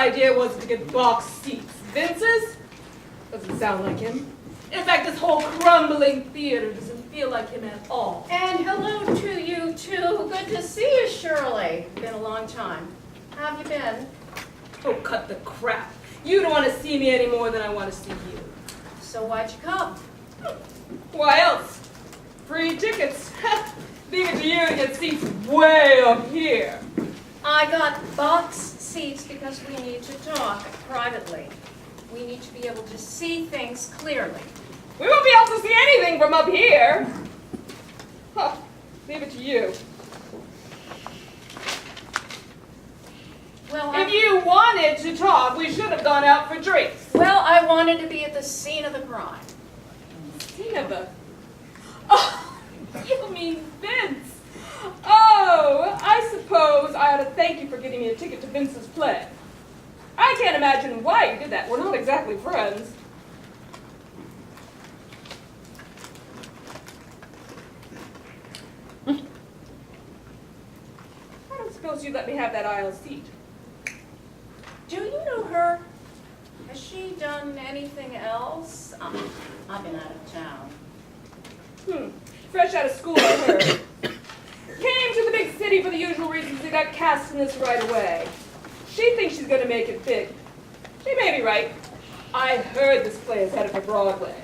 idea was to get box seats. Vince's? Doesn't sound like him. In fact, this whole crumbling theater doesn't feel like him at all. And hello to you, too. Good to see you, Shirley. Been a long time. How have you been? Oh, cut the crap. You don't want to see me any more than I want to see you. So why'd you come? Why else? Free tickets. Leave it to you to get seats way up here. I got box seats because we need to talk privately. We need to be able to see things clearly. We won't be able to see anything from up here. Huh. Leave it to you. Well, If you wanted to talk, we should have gone out for drinks. Well, I wanted to be at the scene of the crime. Scene of the... Oh, you mean Vince. Oh, I suppose I ought to thank you for getting me a ticket to Vince's play. I can't imagine why you did that. We're not exactly friends. I don't suppose you'd let me have that aisle seat. Do you know her? Has she done anything else? I've been out of town. Fresh out of school, I heard. Came to the big city for the usual reasons and got cast in this right away. She thinks she's going to make it big. She may be right. I heard this play is headed for Broadway.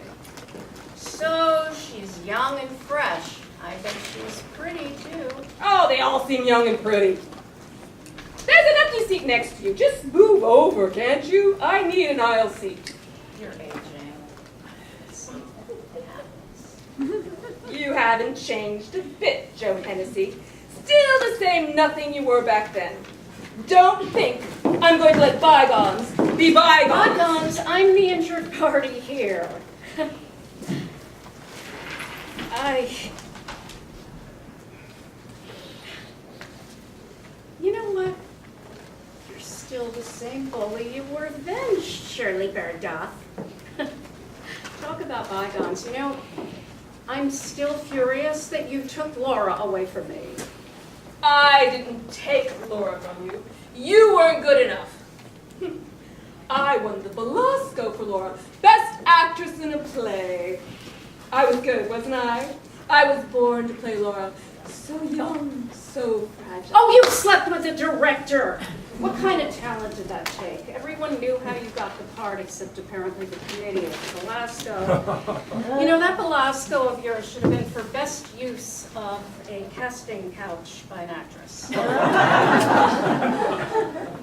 So she's young and fresh. I bet she's pretty, too. Oh, they all seem young and pretty. There's an empty seat next to you. Just move over, can't you? I need an aisle seat. You're aging. Something happens. You haven't changed a bit, Joe Hennessy. Still the same nothing you were back then. Don't think I'm going to let bygones be bygones. Bygones, I'm the injured party here. You know what? You're still the same bully you were then, Shirley Berdoff. Talk about bygones. You know, I'm still furious that you took Laura away from me. I didn't take Laura from you. You weren't good enough. I won the Belasco for Laura, Best Actress in a Play. I was good, wasn't I? I was born to play Laura. So young, so fragile. Oh, you slept with the director! What kind of talent did that take? Everyone knew how you got the part, except apparently the Canadian, Belasco. You know, that Belasco of yours should have been for best use of a casting couch by an actress.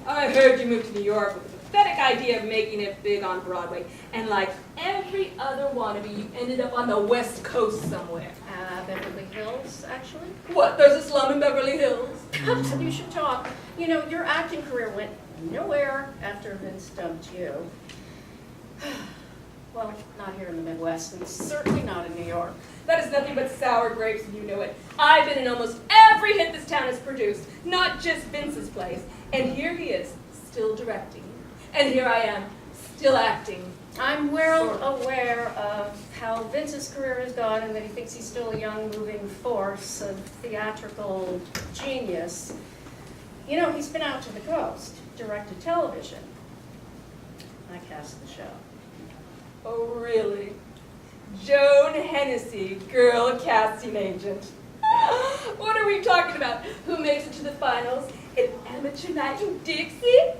I heard you moved to New York with the pathetic idea of making it big on Broadway. And like every other wannabe, you ended up on the West Coast somewhere. Beverly Hills, actually. What, there's a slum in Beverly Hills? You should talk. You know, your acting career went nowhere after Vince dumped you. Well, not here in the Midwest, and certainly not in New York. That is nothing but sour grapes, and you know it. I've been in almost every hit this town has produced, not just Vince's plays. And here he is, still directing. And here I am, still acting. I'm well aware of how Vince's career has gone and that he thinks he's still a young, moving force of theatrical genius. You know, he's been out to the coast, directed television. I cast the show. Oh, really? Joan Hennessy, girl casting agent. What are we talking about? Who makes it to the finals? An amateur night in Dixie?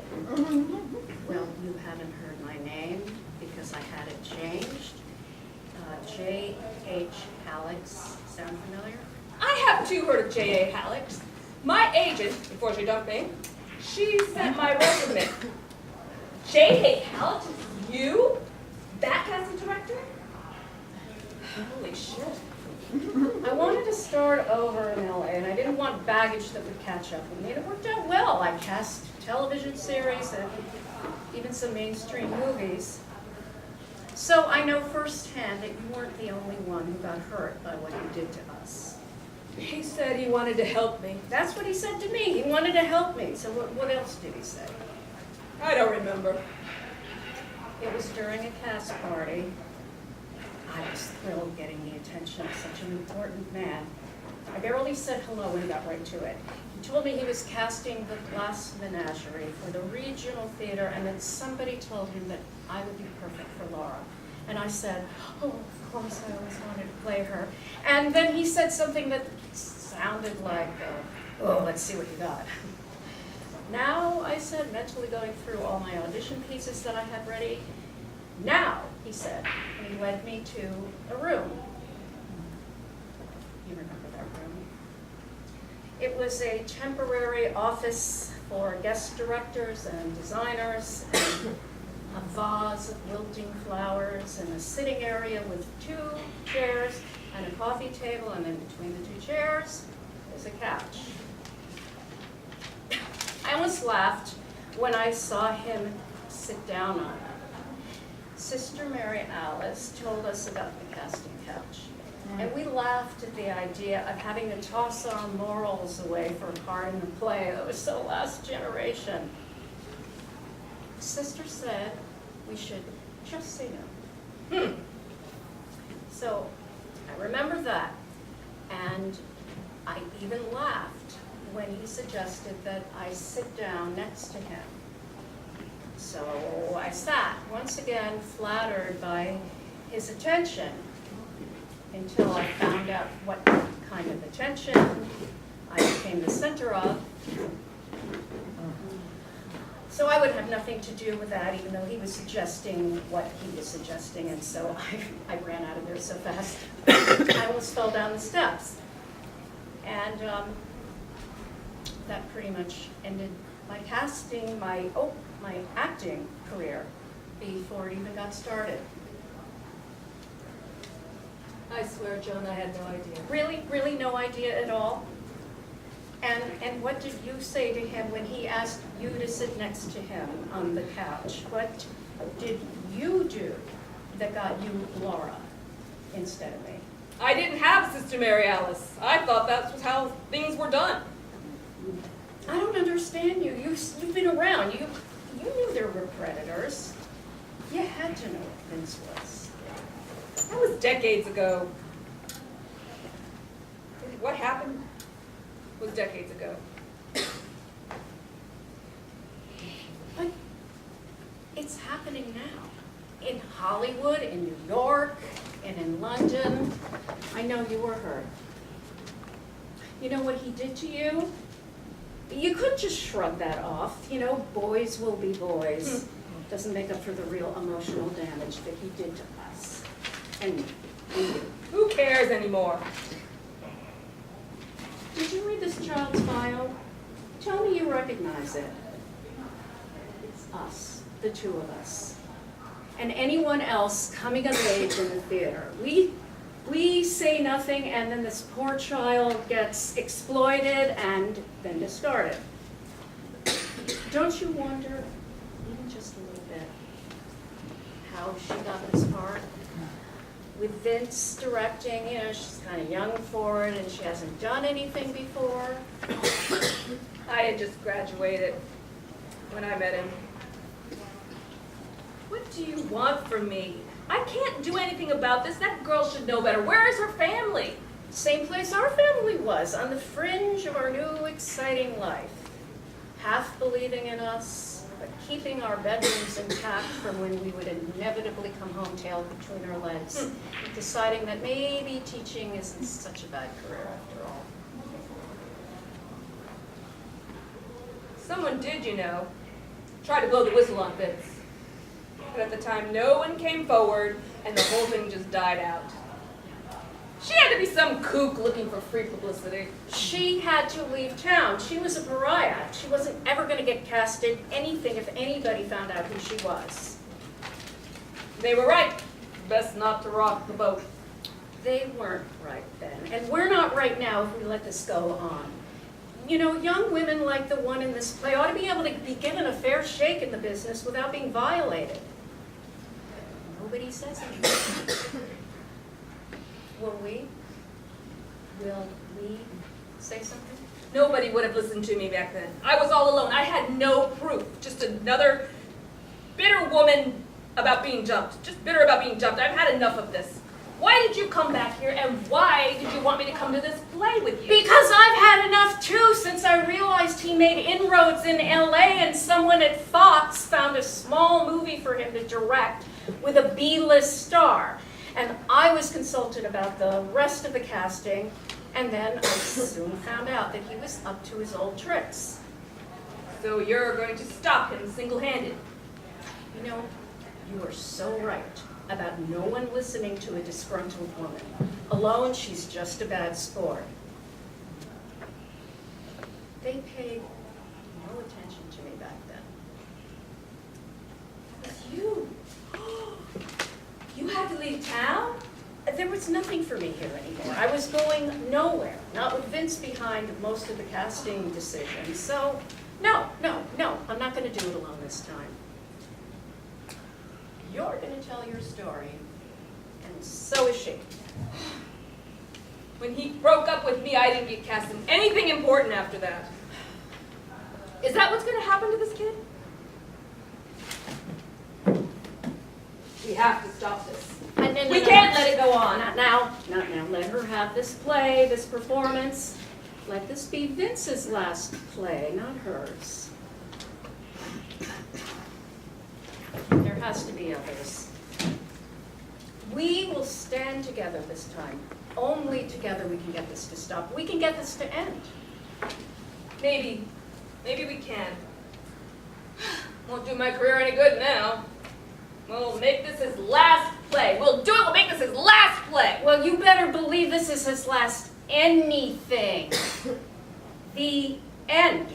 Well, you haven't heard my name because I had it changed. J.H. Halleck's. Sound familiar? I have too heard of J.A. Halleck's. My agent, before she dumped me, she sent my resume. J.A. Halleck's? You? That casting director? Holy shit. I wanted to start over in LA, and I didn't want baggage that would catch up with me. And it worked out well. I cast television series and even some mainstream movies. So I know firsthand that you weren't the only one who got hurt by what you did to us. He said he wanted to help me. That's what he said to me. He wanted to help me. So what else did he say? I don't remember. It was during a cast party. I was thrilled getting the attention of such an important man. I barely said hello and got right to it. He told me he was casting the Glass Menagerie for the regional theater, and then somebody told him that I would be perfect for Laura. And I said, oh, of course, I always wanted to play her. And then he said something that sounded like, oh, let's see what you got. Now, I said, mentally going through all my audition pieces that I had ready. Now, he said, and he led me to a room. You remember that room? It was a temporary office for guest directors and designers, and a vase of wilting flowers, and a sitting area with 2 chairs and a coffee table, and then between the 2 chairs was a couch. I almost laughed when I saw him sit down on it. Sister Mary Alice told us about the casting couch, and we laughed at the idea of having to toss our morals away for a part in the play that was so last generation. Sister said we should just say no. So I remember that, and I even laughed when he suggested that I sit down next to him. So I sat, once again flattered by his attention, until I found out what kind of attention I became the center of. So I would have nothing to do with that, even though he was suggesting what he was suggesting, and so I ran out of there so fast. I almost fell down the steps. And that pretty much ended my casting, my acting career before it even got started. I swear, Joan, I had no idea. Really no idea at all? And what did you say to him when he asked you to sit next to him on the couch? What did you do that got you Laura instead of me? I didn't have Sister Mary Alice. I thought that was how things were done. I don't understand you. You've been around. You knew there were predators. You had to know what Vince was. That was decades ago. What happened was decades ago. But it's happening now. In Hollywood, in New York, and in London. I know you were hurt. You know what he did to you? You couldn't just shrug that off. You know, boys will be boys. Doesn't make up for the real emotional damage that he did to us. And you. Who cares anymore? Did you read this child's bio? Tell me you recognize it. It's us, the 2 of us. And anyone else coming of age in the theater. We say nothing, and then this poor child gets exploited and then discarded. Don't you wonder, even just a little bit, how she got this part? With Vince directing, you know, she's kind of young for it, and she hasn't done anything before. I had just graduated when I met him. What do you want from me? I can't do anything about this. That girl should know better. Where is her family? Same place our family was, on the fringe of our new, exciting life. Half believing in us, but keeping our bedrooms intact for when we would inevitably come home tail between our legs, deciding that maybe teaching isn't such a bad career after all. Someone did, you know, try to blow the whistle on Vince. But at the time, no one came forward, and the whole thing just died out. She had to be some kook looking for free publicity. She had to leave town. She was a pariah. She wasn't ever going to get cast in anything if anybody found out who she was. They were right. Best not to rock the boat. They weren't right then. And we're not right now if we let this go on. You know, young women like the one in this play ought to be able to be given a fair shake in the business without being violated. Nobody says anything. Will we say something? Nobody would have listened to me back then. I was all alone. I had no proof. Just another bitter woman about being jumped. Just bitter about being jumped. I've had enough of this. Why did you come back here, and why did you want me to come to this play with you? Because I've had enough too since I realized he made inroads in LA and someone at Fox found a small movie for him to direct with a B-list star. And I was consulted about the rest of the casting, and then I soon found out that he was up to his old tricks. So you're going to stop him single-handed? You know, you are so right about no one listening to a disgruntled woman. Alone, she's just a bad sport. They paid no attention to me back then. But you? You had to leave town? There was nothing for me here anymore. I was going nowhere, not with Vince behind most of the casting decisions. So, no, I'm not going to do it alone this time. You're going to tell your story, and so is she. When he broke up with me, I didn't get cast in anything important after that. Is that what's going to happen to this kid? We have to stop this. We can't let it go on. Not now. Let her have this play, this performance. Let this be Vince's last play, not hers. There has to be others. We will stand together this time. Only together we can get this to stop. We can get this to end. Maybe we can. Won't do my career any good now. We'll make this his last play. We'll do it. We'll make this his last play. Well, you better believe this is his last anything. The end.